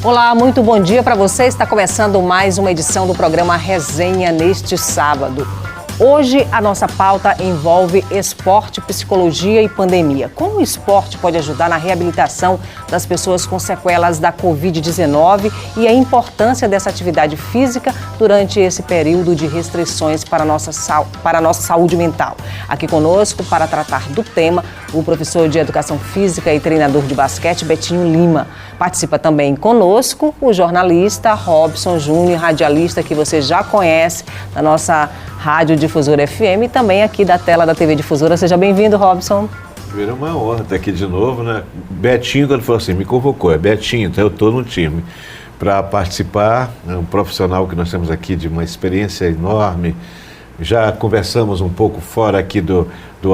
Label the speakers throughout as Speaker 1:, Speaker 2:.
Speaker 1: Olá, muito bom dia para você. Está começando mais uma edição do programa Resenha neste sábado. Hoje a nossa pauta envolve esporte, psicologia e pandemia. Como o esporte pode ajudar na reabilitação das pessoas com sequelas da Covid-19 e a importância dessa atividade física durante esse período de restrições para a nossa saúde mental. Aqui conosco, para tratar do tema, o professor de Educação Física e treinador de basquete, Betinho Lima. Participa também conosco o jornalista Robson Júnior, radialista que você já conhece da nossa Rádio Difusora FM e também aqui da tela da TV Difusora. Seja bem-vindo, Robson.
Speaker 2: Primeiro, uma honra estar aqui de novo, né? Betinho, quando falou assim, me convocou, é Betinho, então eu estou no time para participar. É um profissional que nós temos aqui de uma experiência enorme. Já conversamos um pouco fora aqui do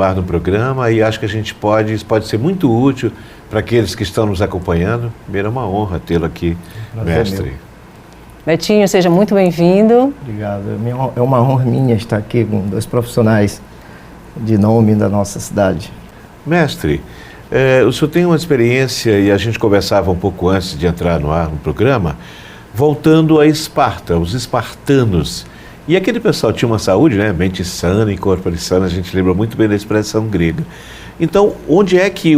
Speaker 2: ar do programa e acho que isso pode ser muito útil para aqueles que estão nos acompanhando. Primeiro, é uma honra tê-lo aqui, mestre.
Speaker 1: Betinho, seja muito bem-vindo.
Speaker 3: Obrigado. É uma honra minha estar aqui com dois profissionais de nome da nossa cidade.
Speaker 2: Mestre, o senhor tem uma experiência, e a gente conversava um pouco antes de entrar no ar no programa, voltando a Esparta, os espartanos. E aquele pessoal tinha uma saúde, né? Mente sana e corpo sano, a gente lembra muito bem da expressão grega. Então, onde é que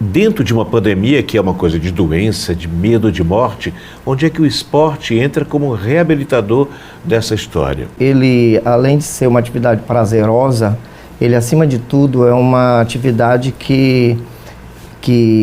Speaker 2: dentro de uma pandemia, que é uma coisa de doença, de medo, de morte, onde é que o esporte entra como reabilitador dessa história?
Speaker 3: Ele, além de ser uma atividade prazerosa, ele, acima de tudo, é uma atividade que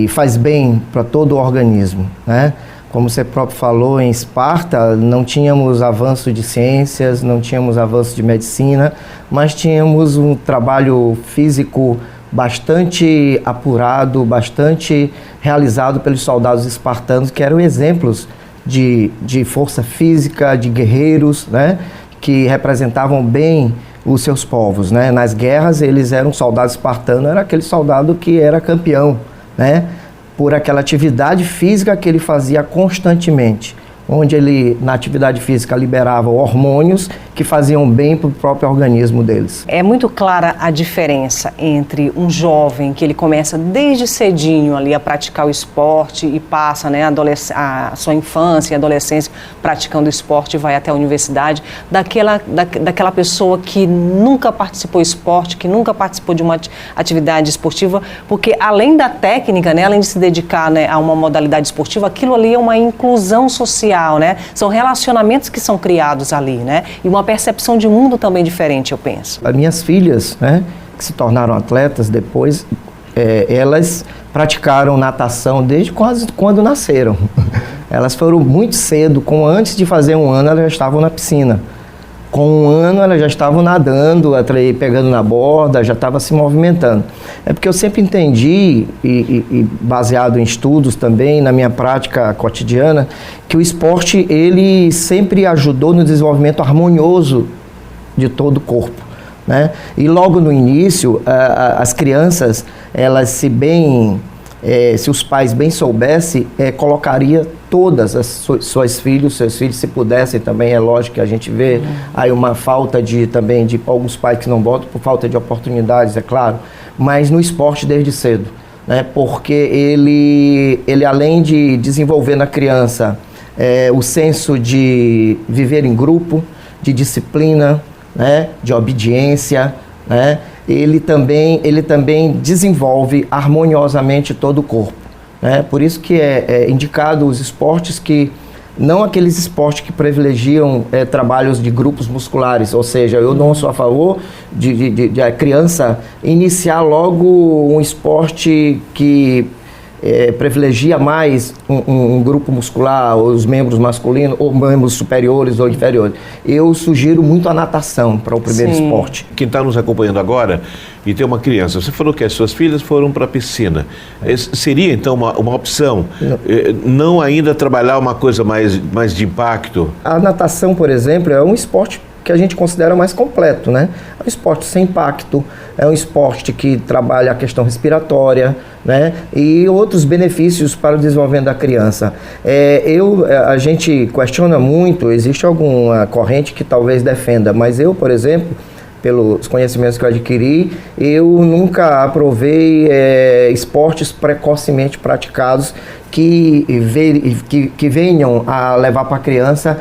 Speaker 3: faz bem para todo o organismo, né? Como você próprio falou, em Esparta não tínhamos avanço de ciências, não tínhamos avanço de medicina, mas tínhamos um trabalho físico bastante apurado, bastante realizado pelos soldados espartanos, que eram exemplos de força física, de guerreiros, né, que representavam bem os seus povos, né? Nas guerras, eles eram soldados espartanos, era aquele soldado que era campeão, né, por aquela atividade física que ele fazia constantemente, onde ele, na atividade física, liberava hormônios que faziam bem para o próprio organismo deles.
Speaker 1: É muito clara a diferença entre um jovem que ele começa desde cedinho ali a praticar o esporte e passa, né, a sua infância e adolescência praticando esporte e vai até a universidade, daquela pessoa que nunca participou de esporte, que nunca participou de uma atividade esportiva, porque além da técnica, né, além de se dedicar, né, a uma modalidade esportiva, aquilo ali é uma inclusão social, né? São relacionamentos que são criados ali, né? E uma percepção de mundo também diferente, eu penso.
Speaker 3: As minhas filhas, né, que se tornaram atletas depois, elas praticaram natação desde quando nasceram. Elas foram muito cedo, antes de fazer um ano, elas já estavam na piscina. Com um ano, elas já estavam nadando, pegando na borda, já estavam se movimentando. É porque eu sempre entendi, e baseado em estudos também, na minha prática cotidiana, que o esporte, ele sempre ajudou no desenvolvimento harmonioso de todo o corpo, né? E logo no início, as crianças, elas se os pais bem soubessem, colocaria todas seus filhos, se pudessem também, é lógico que a gente vê aí uma falta de alguns pais que não botam por falta de oportunidades, é claro, mas no esporte desde cedo, né? Porque ele além de desenvolver na criança o senso de viver em grupo, de disciplina, né? De obediência, né? Ele também desenvolve harmoniosamente todo o corpo, né? Por isso que é indicado os esportes não aqueles esportes que privilegiam trabalhos de grupos musculares, ou seja, eu não sou a favor de a criança iniciar logo um esporte que privilegia mais um grupo muscular, ou os membros masculinos, ou membros superiores ou inferiores. Eu sugiro muito a natação para o primeiro esporte.
Speaker 2: Quem está nos acompanhando agora e tem uma criança, você falou que as suas filhas foram para a piscina. Seria, então, uma opção não ainda trabalhar uma coisa mais de impacto?
Speaker 3: A natação, por exemplo, é um esporte que a gente considera mais completo, né? É um esporte sem impacto, é um esporte que trabalha a questão respiratória, né? E outros benefícios para o desenvolvimento da criança. A gente questiona muito, existe alguma corrente que talvez defenda, mas eu, por exemplo, pelos conhecimentos que eu adquiri, eu nunca aprovei esportes precocemente praticados que venham a levar para a criança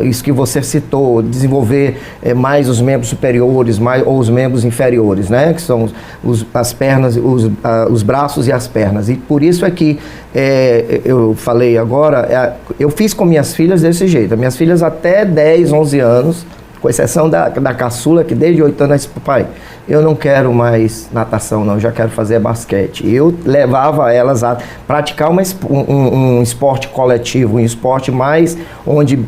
Speaker 3: isso que você citou, desenvolver mais os membros superiores ou os membros inferiores, né? Que são as pernas, os braços e as pernas. E por isso é que eu falei agora, eu fiz com minhas filhas desse jeito. As minhas filhas até 10, 11 anos, com exceção da caçula, que desde 8 anos disse: pai, eu não quero mais natação, não, eu já quero fazer basquete. Eu levava elas a praticar um esporte coletivo, um esporte mais, onde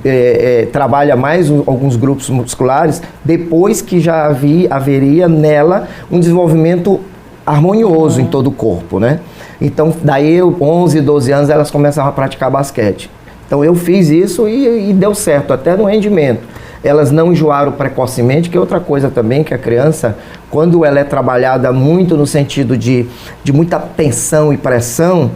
Speaker 3: trabalha mais alguns grupos musculares, depois que já haveria nela um desenvolvimento harmonioso em todo o corpo, né? Então, daí 11, 12 anos, elas começavam a praticar basquete. Então, eu fiz isso e deu certo, até no rendimento. Elas não enjoaram precocemente, que é outra coisa também, que a criança, quando ela é trabalhada muito no sentido de muita tensão e pressão,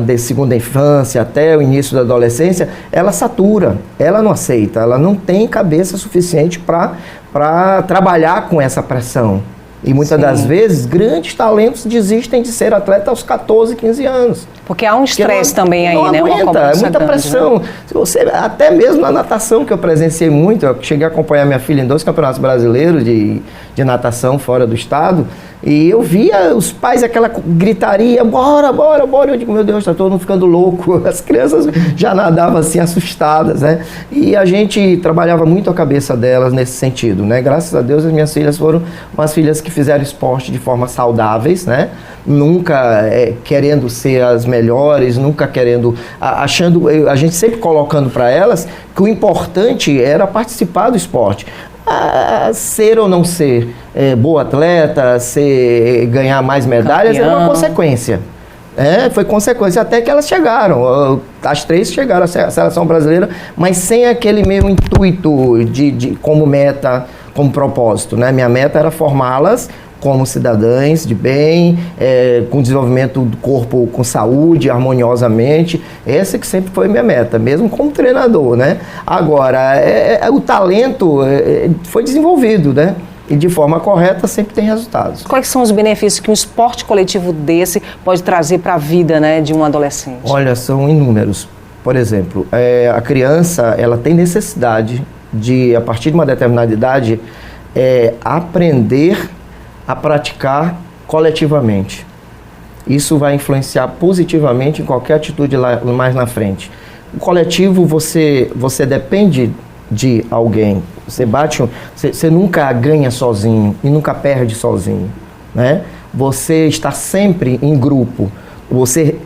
Speaker 3: de segunda infância até o início da adolescência, ela satura, ela não aceita, ela não tem cabeça suficiente para trabalhar com essa pressão. E muitas das vezes, grandes talentos desistem de ser atleta aos 14, 15 anos.
Speaker 1: Porque há um estresse também aí, né?
Speaker 3: Aguenta, é muita pressão. Né? Se você, até mesmo na natação, que eu presenciei muito, eu cheguei a acompanhar minha filha em 2 campeonatos brasileiros de natação fora do estado, e eu via os pais, aquela gritaria: bora, bora, bora. Eu digo: meu Deus, está todo mundo ficando louco. As crianças já nadavam assim, assustadas, né? E a gente trabalhava muito a cabeça delas nesse sentido, né? Graças a Deus, as minhas filhas foram umas filhas que fizeram esporte de forma saudáveis, né? Nunca querendo ser as melhores, nunca querendo, achando, a gente sempre colocando para elas que o importante era participar do esporte. Ser ou não ser boa atleta, ganhar mais medalhas, era uma consequência. Foi consequência até que elas chegaram. As 3 chegaram à seleção brasileira, mas sem aquele mesmo intuito como meta, como propósito, né? Minha meta era formá-las como cidadãs de bem, com desenvolvimento do corpo com saúde, harmoniosamente. Essa que sempre foi minha meta, mesmo como treinador, né? Agora, o talento foi desenvolvido, né? E de forma correta sempre tem resultados.
Speaker 1: Quais são os benefícios que um esporte coletivo desse pode trazer para a vida, né, de um adolescente?
Speaker 3: Olha, são inúmeros. Por exemplo, a criança, ela tem necessidade de, a partir de uma determinada idade, aprender a praticar coletivamente. Isso vai influenciar positivamente em qualquer atitude mais na frente. O coletivo, você depende de alguém. Você nunca ganha sozinho e nunca perde sozinho, né? Você está sempre em grupo. Você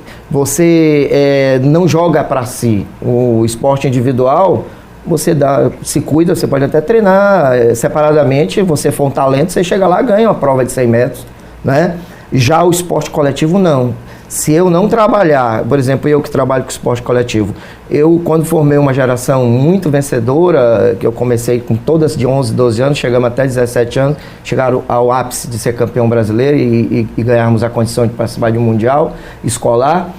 Speaker 3: não joga para si. O esporte individual, você se cuida, você pode até treinar separadamente. Você for um talento, você chega lá e ganha uma prova de 100 metros, né? Já o esporte coletivo, não. Se eu não trabalhar, por exemplo, eu que trabalho com esporte coletivo, eu, quando formei uma geração muito vencedora, que eu comecei com todas de 11, 12 anos, chegamos até 17 anos, chegaram ao ápice de ser campeão brasileiro e ganharmos a condição de participar de um mundial escolar,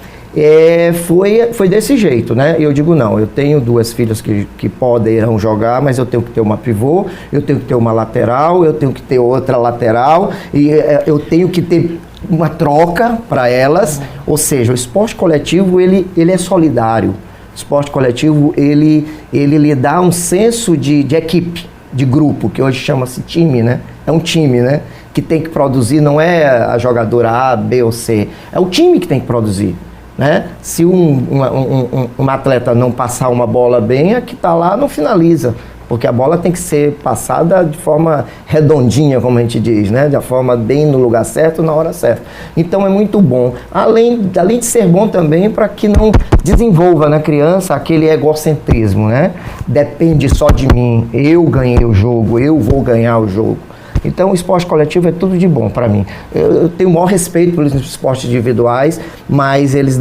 Speaker 3: foi desse jeito, né? Eu digo: não, eu tenho 2 filhas que poderão jogar, mas eu tenho que ter uma pivô, eu tenho que ter uma lateral, eu tenho que ter outra lateral, e eu tenho que ter uma troca para elas. Ou seja, o esporte coletivo, ele é solidário. O esporte coletivo, ele lhe dá um senso de equipe, de grupo, que hoje chama-se time, né? É um time, né? Que tem que produzir, não é a jogadora A, B ou C, é o time que tem que produzir, né? Se um atleta não passar uma bola bem, a que está lá não finaliza, porque a bola tem que ser passada de forma redondinha, como a gente diz, né? De forma bem no lugar certo, na hora certa. Então é muito bom, além de ser bom também para que não desenvolva na criança aquele egocentrismo, né? Depende só de mim, eu ganhei o jogo, eu vou ganhar o jogo. Então o esporte coletivo é tudo de bom para mim. Eu tenho o maior respeito pelos esportes individuais, mas eles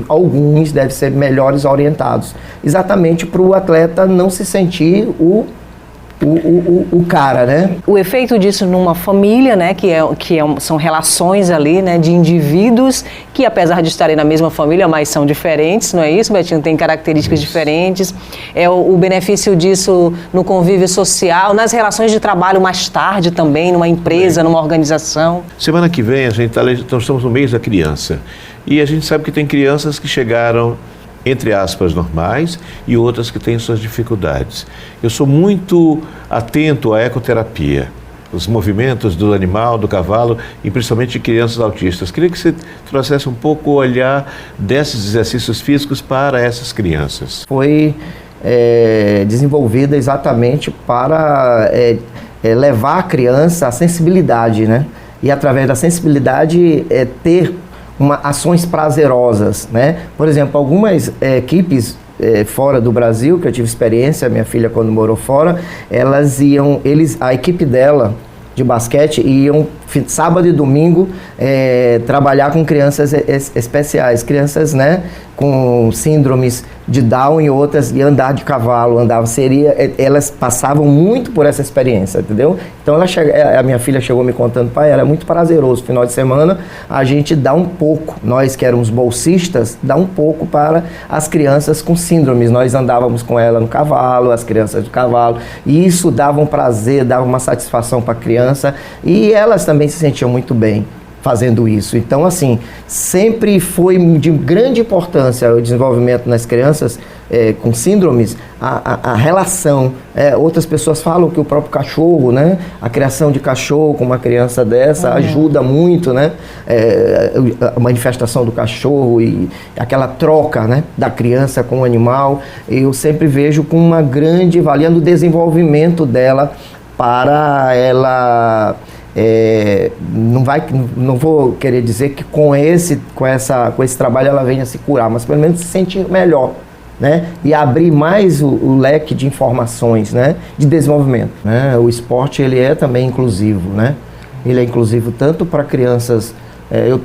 Speaker 3: alguns devem ser melhores orientados, exatamente para o atleta não se sentir o cara, né?
Speaker 1: O efeito disso numa família, né, são relações ali, né, de indivíduos que, apesar de estarem na mesma família, mas são diferentes, não é isso, Betinho? Tem características diferentes. O benefício disso no convívio social, nas relações de trabalho mais tarde também, numa empresa, numa organização.
Speaker 2: Semana que vem, nós estamos no mês da criança. E a gente sabe que tem crianças que chegaram, entre aspas, normais e outras que têm suas dificuldades. Eu sou muito atento à ecoterapia, os movimentos do animal, do cavalo, e principalmente de crianças autistas. Queria que você trouxesse um pouco o olhar desses exercícios físicos para essas crianças.
Speaker 3: Foi desenvolvida exatamente para levar a criança à sensibilidade, né? E através da sensibilidade ter ações prazerosas, né? Por exemplo, algumas equipes fora do Brasil, que eu tive experiência, minha filha quando morou fora, a equipe dela de basquete iam sábado e domingo trabalhar com crianças especiais, crianças, né, com síndromes de Down e outras, e andar de cavalo, elas passavam muito por essa experiência, entendeu? Então a minha filha chegou me contando, pai, era muito prazeroso, final de semana a gente dá um pouco, nós que éramos bolsistas, dá um pouco para as crianças com síndromes, nós andávamos com ela no cavalo, as crianças do cavalo, e isso dava um prazer, dava uma satisfação para a criança, e elas também se sentiam muito bem fazendo isso. Então, assim, sempre foi de grande importância o desenvolvimento nas crianças com síndromes, a relação. Outras pessoas falam que o próprio cachorro, né, a criação de cachorro com uma criança dessa ajuda muito, né, a manifestação do cachorro e aquela troca, né, da criança com o animal. Eu sempre vejo com uma grande valia no desenvolvimento dela, para ela... não vou querer dizer que com esse trabalho ela venha se curar, mas pelo menos se sentir melhor, né? E abrir mais o leque de informações, né? De desenvolvimento, né? O esporte, ele é também inclusivo, né? Ele é inclusivo tanto para crianças,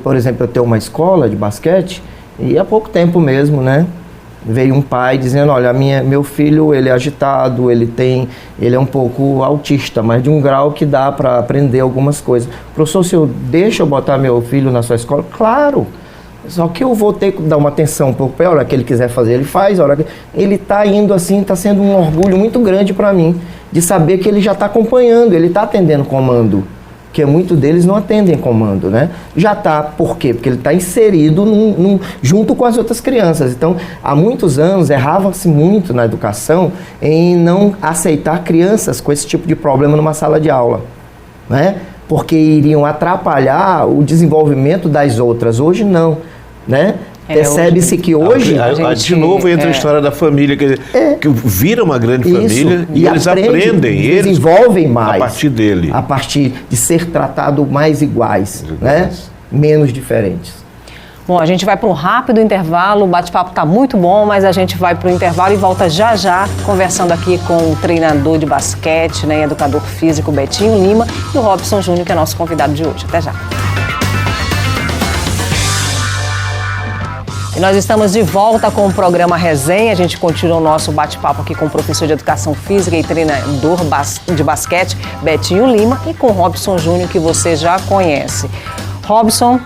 Speaker 3: por exemplo, eu tenho uma escola de basquete e há pouco tempo mesmo, né? Veio um pai dizendo, olha, meu filho, ele é agitado, ele é um pouco autista, mas de um grau que dá para aprender algumas coisas. Professor, o senhor deixa eu botar meu filho na sua escola? Claro! Só que eu vou ter que dar uma atenção um pouco para ele, a hora que ele quiser fazer, ele faz, a hora que ele está indo assim, está sendo um orgulho muito grande para mim, de saber que ele já está acompanhando, ele está atendendo comando. Porque muitos deles não atendem comando, né? Já está, por quê? Porque ele está inserido junto com as outras crianças. Então, há muitos anos, errava-se muito na educação em não aceitar crianças com esse tipo de problema numa sala de aula, né? Porque iriam atrapalhar o desenvolvimento das outras. Hoje não, né? Percebe-se que hoje...
Speaker 2: de novo entra a história da família, que vira uma grande família e eles aprendem, eles
Speaker 3: desenvolvem mais
Speaker 2: a partir dele.
Speaker 3: A partir de ser tratado mais iguais, né? Menos diferentes.
Speaker 1: Bom, a gente vai para um rápido intervalo, o bate-papo está muito bom, mas a gente vai para o intervalo e volta já já, conversando aqui com o treinador de basquete, né, educador físico Betinho Lima e o Robson Júnior, que é nosso convidado de hoje. Até já. E nós estamos de volta com o programa Resenha. A gente continua o nosso bate-papo aqui com o professor de Educação Física e treinador de basquete, Betinho Lima, e com o Robson Júnior, que você já conhece. Robson.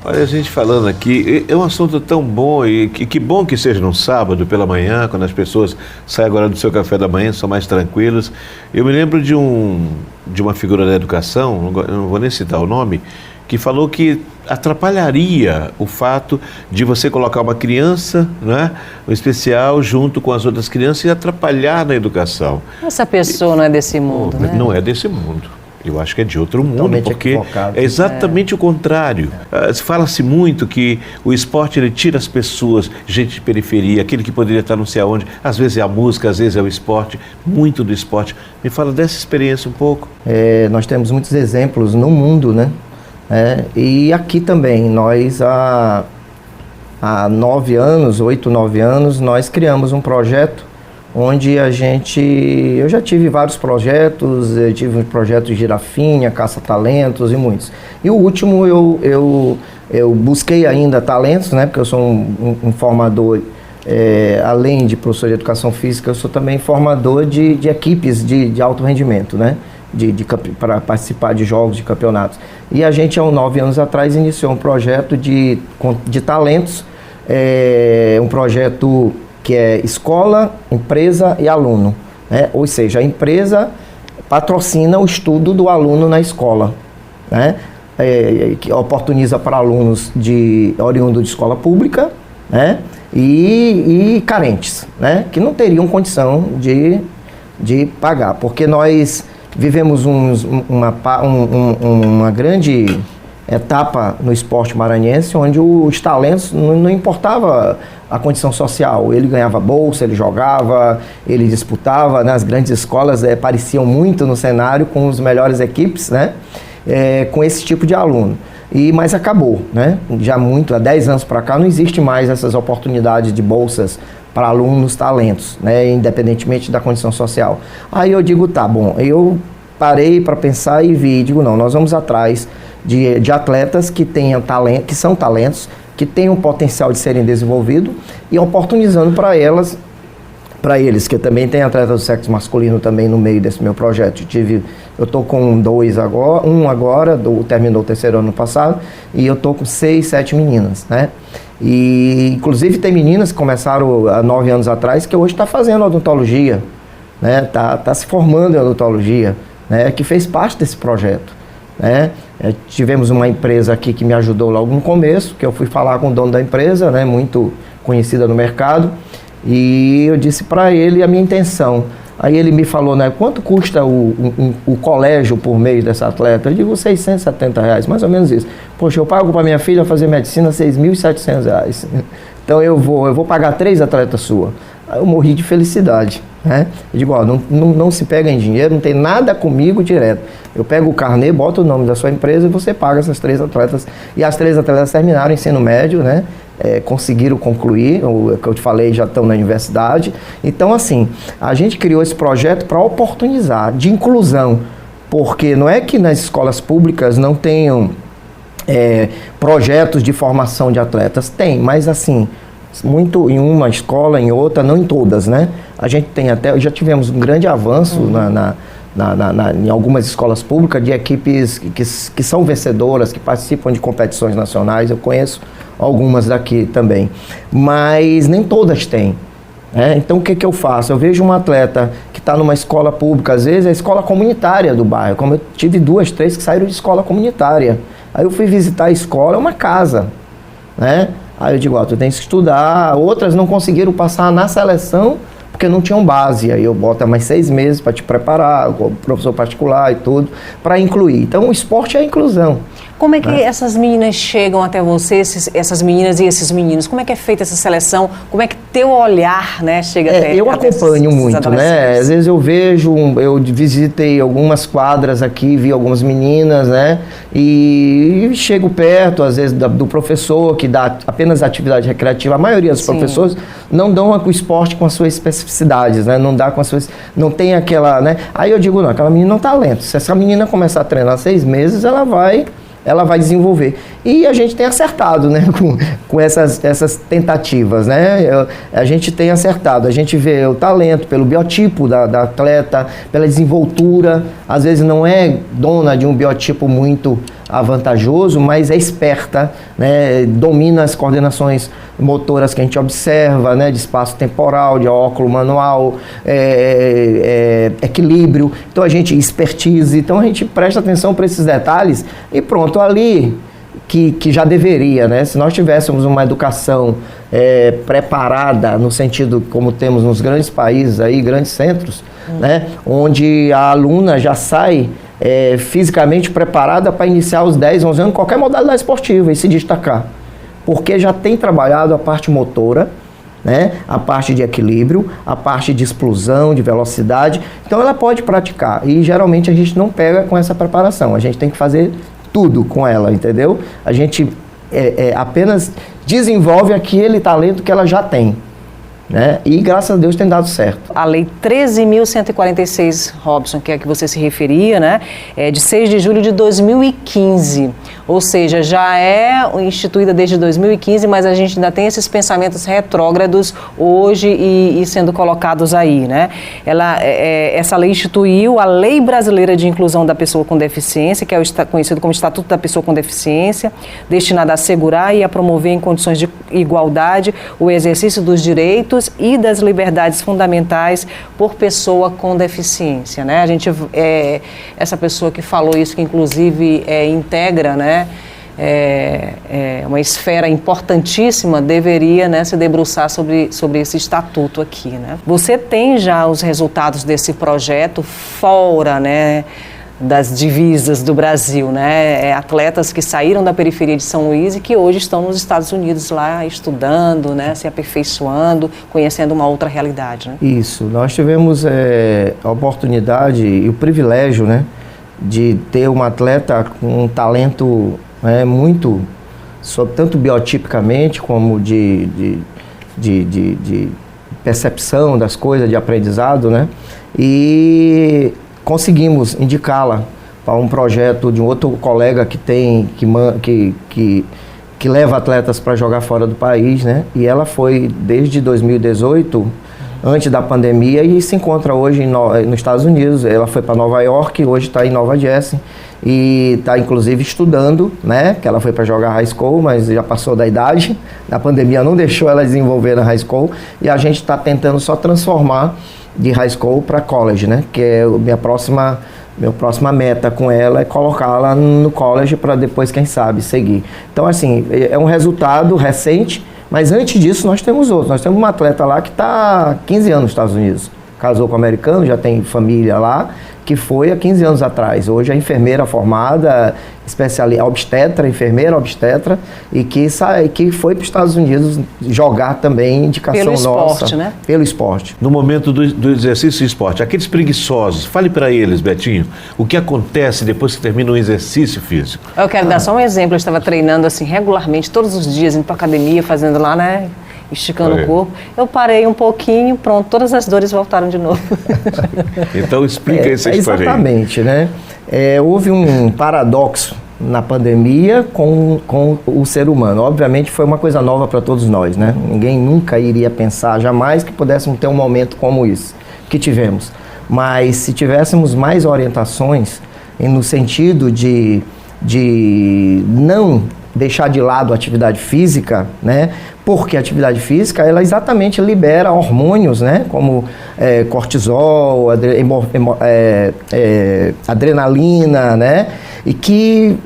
Speaker 2: Olha, a gente falando aqui, é um assunto tão bom, e que bom que seja no sábado pela manhã, quando as pessoas saem agora do seu café da manhã, são mais tranquilos. Eu me lembro de uma figura da educação, não vou nem citar o nome, que falou que atrapalharia o fato de você colocar uma criança, né, um especial, junto com as outras crianças e atrapalhar na educação.
Speaker 1: Essa pessoa não é desse mundo, né?
Speaker 2: Não é desse mundo. Eu acho que é de outro mundo,
Speaker 3: totalmente
Speaker 2: porque
Speaker 3: equivocado.
Speaker 2: É exatamente o contrário. Fala-se muito que o esporte, ele tira as pessoas, gente de periferia, aquele que poderia estar não sei aonde, às vezes é a música, às vezes é o esporte, muito do esporte. Me fala dessa experiência um pouco.
Speaker 3: Nós temos muitos exemplos no mundo, né? E aqui também, nós há 8, 9 anos, nós criamos um projeto onde eu já tive vários projetos, eu tive um projeto de Girafinha, Caça-Talentos e muitos. E o último eu busquei ainda talentos, né? Porque eu sou um formador, além de professor de Educação Física, eu sou também formador de equipes de alto rendimento, né? Para participar de jogos, de campeonatos. E a gente, há 9 anos atrás, iniciou um projeto de talentos, um projeto que é escola, empresa e aluno, né? Ou seja, a empresa patrocina o estudo do aluno na escola, né? que oportuniza para alunos oriundo de escola pública, né? E carentes, né? Que não teriam condição de pagar, porque nós vivemos uma grande etapa no esporte maranhense, onde os talentos não importava a condição social, ele ganhava bolsa, ele jogava, ele disputava, né? As grandes escolas apareciam muito no cenário com as melhores equipes, né? Com esse tipo de aluno. Mas acabou, né? Já há 10 anos para cá não existe mais essas oportunidades de bolsas para alunos talentos, né? Independentemente da condição social. Aí eu digo, tá bom, eu parei para pensar e digo, não, nós vamos atrás de atletas que tenham talento, que são talentos, que tenham potencial de serem desenvolvidos e oportunizando para eles, que também tem atletas do sexo masculino também no meio desse meu projeto. Eu estou com 2 agora, terminou o 3º ano passado, e eu estou com 6, 7 meninas, né? E inclusive tem meninas que começaram há 9 anos atrás, que hoje está fazendo odontologia, né? Tá se formando em odontologia, né? Que fez parte desse projeto, né? Tivemos uma empresa aqui que me ajudou logo no começo, que eu fui falar com o dono da empresa, né? Muito conhecida no mercado, e eu disse para ele a minha intenção. Aí ele me falou, né, quanto custa o colégio por mês dessa atleta? Eu digo, R$670, mais ou menos isso. Poxa, eu pago para minha filha fazer medicina R$6.700. Então eu vou pagar 3 atletas suas. Aí eu morri de felicidade, né? Eu digo, ó, não se pega em dinheiro, não tem nada comigo direto. Eu pego o carnê, boto o nome da sua empresa e você paga essas 3 atletas. E as 3 atletas terminaram o ensino médio, né? Conseguiram concluir, o que eu te falei, já estão na universidade. Então, assim, a gente criou esse projeto para oportunizar, de inclusão, porque não é que nas escolas públicas não tenham projetos de formação de atletas, tem, mas assim, muito em uma escola, em outra, não em todas, né? A gente tem já tivemos um grande avanço em algumas escolas públicas de equipes que são vencedoras, que participam de competições nacionais. Eu conheço algumas daqui também, mas nem todas têm, né? Então o que eu faço? Eu vejo um atleta que está numa escola pública, às vezes é a escola comunitária do bairro, como eu tive 2, 3 que saíram de escola comunitária. Aí eu fui visitar a escola, é uma casa, né? Aí eu digo, ó, tu tens que estudar. Outras não conseguiram passar na seleção porque não tinham base. Aí eu boto mais 6 meses para te preparar, com professor particular e tudo, para incluir. Então o esporte é a inclusão.
Speaker 1: Como é que essas meninas chegam até você, essas meninas e esses meninos? Como é que é feita essa seleção? Como é que teu olhar, né, chega até
Speaker 3: eu acompanho muito, né? Às vezes eu vejo, eu visitei algumas quadras aqui, vi algumas meninas, né? E chego perto, às vezes, do professor que dá apenas atividade recreativa. A maioria dos professores não dão o esporte com as suas especificidades, né? Não dá com as suas... Não tem aquela, né? Aí eu digo, não, aquela menina não tem talento. Se essa menina começar a treinar 6 meses, ela vai desenvolver. E a gente tem acertado, né, com essas tentativas, né? A gente tem acertado, a gente vê o talento pelo biotipo da atleta, pela desenvoltura. Às vezes não é dona de um biotipo muito avantajoso, mas é esperta, né? Domina as coordenações motoras que a gente observa, né? De espaço temporal, de óculo manual, equilíbrio. Então a gente expertise, então a gente presta atenção para esses detalhes e pronto, ali que já deveria, né? Se nós tivéssemos uma educação preparada no sentido como temos nos grandes países aí, grandes centros, né? Onde a aluna já sai fisicamente preparada para iniciar aos 10, 11 anos qualquer modalidade esportiva e se destacar, porque já tem trabalhado a parte motora, né? A parte de equilíbrio, a parte de explosão, de velocidade. Então ela pode praticar e geralmente a gente não pega com essa preparação, a gente tem que fazer tudo com ela, entendeu? A gente apenas desenvolve aquele talento que ela já tem, né? E graças a Deus tem dado certo.
Speaker 1: A Lei 13.146, Robson, que é a que você se referia, né? É de 6 de julho de 2015. Ou seja, já é instituída desde 2015, mas a gente ainda tem esses pensamentos retrógrados hoje e sendo colocados aí, né? Essa lei instituiu a Lei Brasileira de Inclusão da Pessoa com Deficiência, que é conhecido como Estatuto da Pessoa com Deficiência, destinada a assegurar e a promover em condições de igualdade o exercício dos direitos direitos e das liberdades fundamentais por pessoa com deficiência, né? A gente, essa pessoa que falou isso, que inclusive integra, né, uma esfera importantíssima, deveria, né, se debruçar sobre esse estatuto aqui, né? Você tem já os resultados desse projeto fora, né, das divisas do Brasil, né? Atletas que saíram da periferia de São Luís e que hoje estão nos Estados Unidos lá estudando, né, se aperfeiçoando, conhecendo uma outra realidade, né? Isso,
Speaker 3: nós tivemos a oportunidade e o privilégio, né, de ter uma atleta com um talento muito, tanto biotipicamente como de percepção das coisas, de aprendizado, né? E conseguimos indicá-la para um projeto de um outro colega que leva atletas para jogar fora do país, né? E ela foi desde 2018, antes da pandemia, e se encontra hoje nos Estados Unidos. Ela foi para Nova York, hoje está em Nova Jersey e está inclusive estudando, né? Que ela foi para jogar high school, mas já passou da idade. A pandemia não deixou ela desenvolver na high school e a gente está tentando só transformar de high school para college, né? Que é minha próxima meta com ela, é colocá-la no college para depois, quem sabe, seguir. Então, assim, é um resultado recente, mas antes disso nós temos outros. Nós temos uma atleta lá que está há 15 anos nos Estados Unidos. Casou com um americano, já tem família lá, que foi há 15 anos atrás. Hoje é enfermeira formada, enfermeira obstetra, e que foi para os Estados Unidos jogar também, indicação
Speaker 1: pelo
Speaker 3: nossa.
Speaker 1: Esporte, né?
Speaker 3: Pelo esporte.
Speaker 2: No momento do exercício e esporte, aqueles preguiçosos, fale para eles, Betinho, o que acontece depois que termina um exercício físico?
Speaker 1: Eu quero dar só um exemplo. Eu estava treinando assim regularmente, todos os dias, indo para academia, fazendo lá, né? Esticando o corpo. Eu parei um pouquinho, pronto, todas as dores voltaram de novo.
Speaker 2: Então explica essa história aí.
Speaker 3: Exatamente, né? Houve um paradoxo na pandemia com o ser humano. Obviamente foi uma coisa nova para todos nós, né? Ninguém nunca iria pensar jamais que pudéssemos ter um momento como esse que tivemos. Mas se tivéssemos mais orientações no sentido de não deixar de lado a atividade física, né? Porque a atividade física, ela exatamente libera hormônios, né? Como cortisol, adrenalina, né? E que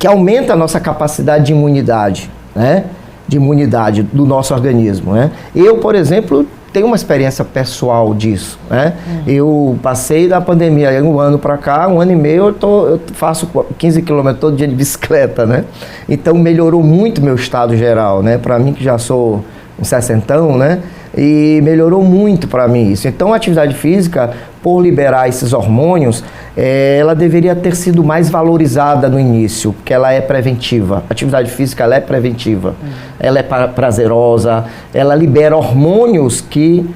Speaker 3: aumenta a nossa capacidade de imunidade, né? De imunidade do nosso organismo, né? Eu, por exemplo, tenho uma experiência pessoal disso, né? Eu passei da pandemia, um ano para cá, um ano e meio, eu faço 15 quilômetros todo dia de bicicleta, né? Então melhorou muito meu estado geral, né? Para mim que já sou um sessentão, né? E melhorou muito para mim isso. Então a atividade física, por liberar esses hormônios, ela deveria ter sido mais valorizada no início, porque ela é preventiva. A atividade física, ela é preventiva. Ela é prazerosa, ela libera hormônios que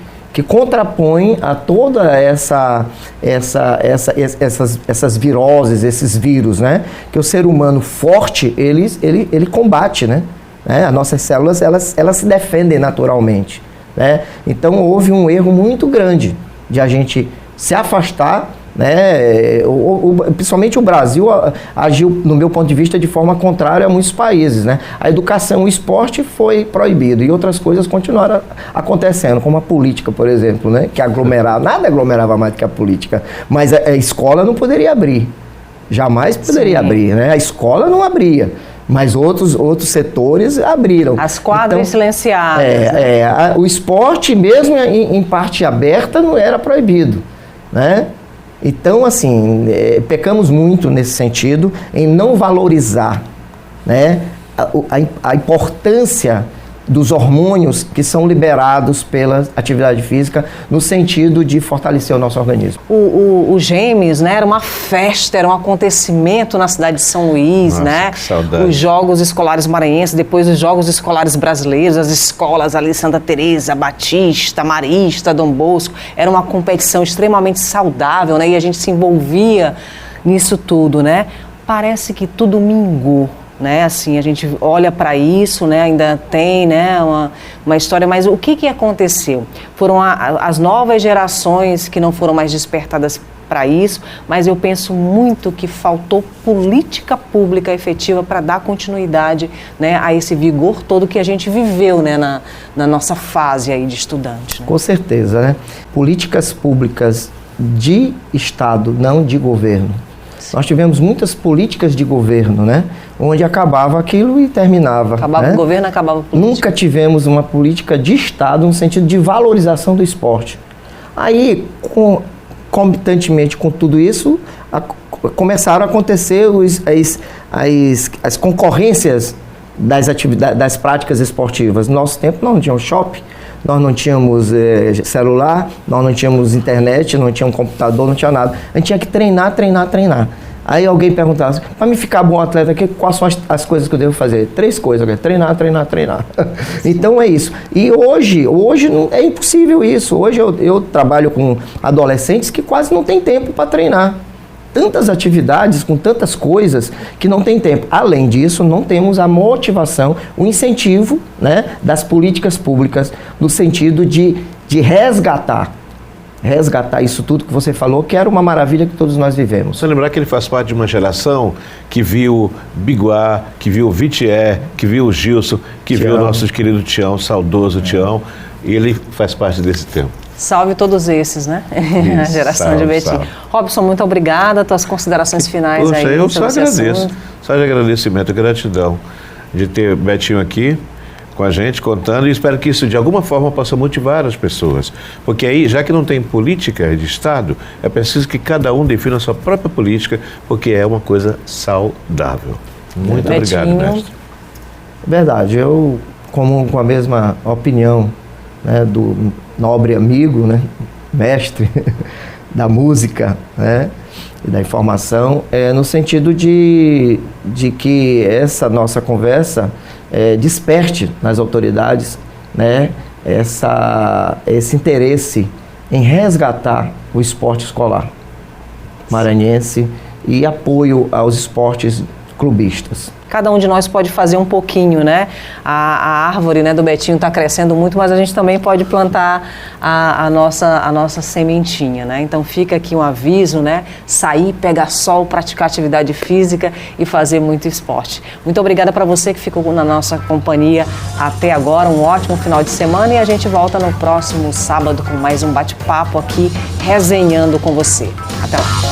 Speaker 3: contrapõem a toda essas viroses, esses vírus, né? Que o ser humano forte, ele combate, né? As nossas células, elas se defendem naturalmente, né? Então houve um erro muito grande de a gente se afastar, né? Principalmente o Brasil agiu, no meu ponto de vista, de forma contrária a muitos países, né? A educação, o esporte foi proibido e outras coisas continuaram acontecendo, como a política, por exemplo, né? Que aglomerava, nada aglomerava mais do que a política, mas a escola não poderia abrir, jamais poderia abrir, né? A escola não abria, mas outros setores abriram.
Speaker 1: As quadras então, silenciadas.
Speaker 3: O esporte, mesmo em parte aberta, não era proibido, né? Então, assim, pecamos muito nesse sentido, em não valorizar, né, a importância dos hormônios que são liberados pela atividade física no sentido de fortalecer o nosso organismo.
Speaker 1: O Gêmeos, né, era uma festa, era um acontecimento na cidade de São Luís,
Speaker 2: nossa,
Speaker 1: né?
Speaker 2: Que saudade.
Speaker 1: Os Jogos Escolares Maranhenses, depois os Jogos Escolares Brasileiros, as escolas ali, Santa Teresa, Batista, Marista, Dom Bosco, era uma competição extremamente saudável, né? E a gente se envolvia nisso tudo, né? Parece que tudo mingou, né? Assim, a gente olha para isso, né? Ainda tem, né, uma história, mas o que aconteceu? Foram as novas gerações que não foram mais despertadas para isso, mas eu penso muito que faltou política pública efetiva para dar continuidade, né, a esse vigor todo que a gente viveu, né, na nossa fase aí de estudante. Né?
Speaker 3: Com certeza, né? Políticas públicas de Estado, não de governo. Sim. Nós tivemos muitas políticas de governo, né? Onde acabava aquilo e terminava.
Speaker 1: Acabava, né? O governo, acabava a política.
Speaker 3: Nunca tivemos uma política de Estado no sentido de valorização do esporte. Aí, concomitantemente com tudo isso, começaram a acontecer as concorrências das práticas esportivas. No nosso tempo, nós não tínhamos shopping, nós não tínhamos celular, nós não tínhamos internet, não tínhamos computador, não tinha nada. A gente tinha que treinar. Aí alguém perguntava, para me ficar bom atleta aqui, quais são as coisas que eu devo fazer? 3 coisas, treinar. Então é isso. E hoje não, é impossível isso. Hoje eu trabalho com adolescentes que quase não têm tempo para treinar. Tantas atividades, com tantas coisas, que não tem tempo. Além disso, não temos a motivação, o incentivo, né, das políticas públicas, no sentido de resgatar isso tudo que você falou, que era uma maravilha que todos nós vivemos.
Speaker 2: Você lembrar que ele faz parte de uma geração que viu Biguá, que viu Vitier, que viu o Gilson, que viu o nosso querido Tião, saudoso Tião, e ele faz parte desse tempo.
Speaker 1: Salve todos esses, né? Isso, a geração de Betinho. Robson, muito obrigada. Tuas considerações finais.
Speaker 2: Poxa,
Speaker 1: aí.
Speaker 2: Eu só agradeço. Só de agradecimento, gratidão de ter Betinho aqui com a gente, contando, e espero que isso de alguma forma possa motivar as pessoas. Porque aí, já que não tem política de Estado, é preciso que cada um defina a sua própria política, porque é uma coisa saudável. Muito obrigado, mestre.
Speaker 3: Verdade, eu, com a mesma opinião, né, do nobre amigo, né, mestre da música, né, e da informação, no sentido de que essa nossa conversa desperte nas autoridades, né, esse interesse em resgatar o esporte escolar maranhense e apoio aos esportes clubistas.
Speaker 1: Cada um de nós pode fazer um pouquinho, né? A árvore, né, do Betinho está crescendo muito, mas a gente também pode plantar a nossa sementinha, né? Então fica aqui um aviso, né? Sair, pegar sol, praticar atividade física e fazer muito esporte. Muito obrigada para você que ficou na nossa companhia até agora. Um ótimo final de semana e a gente volta no próximo sábado com mais um bate-papo aqui, resenhando com você. Até lá!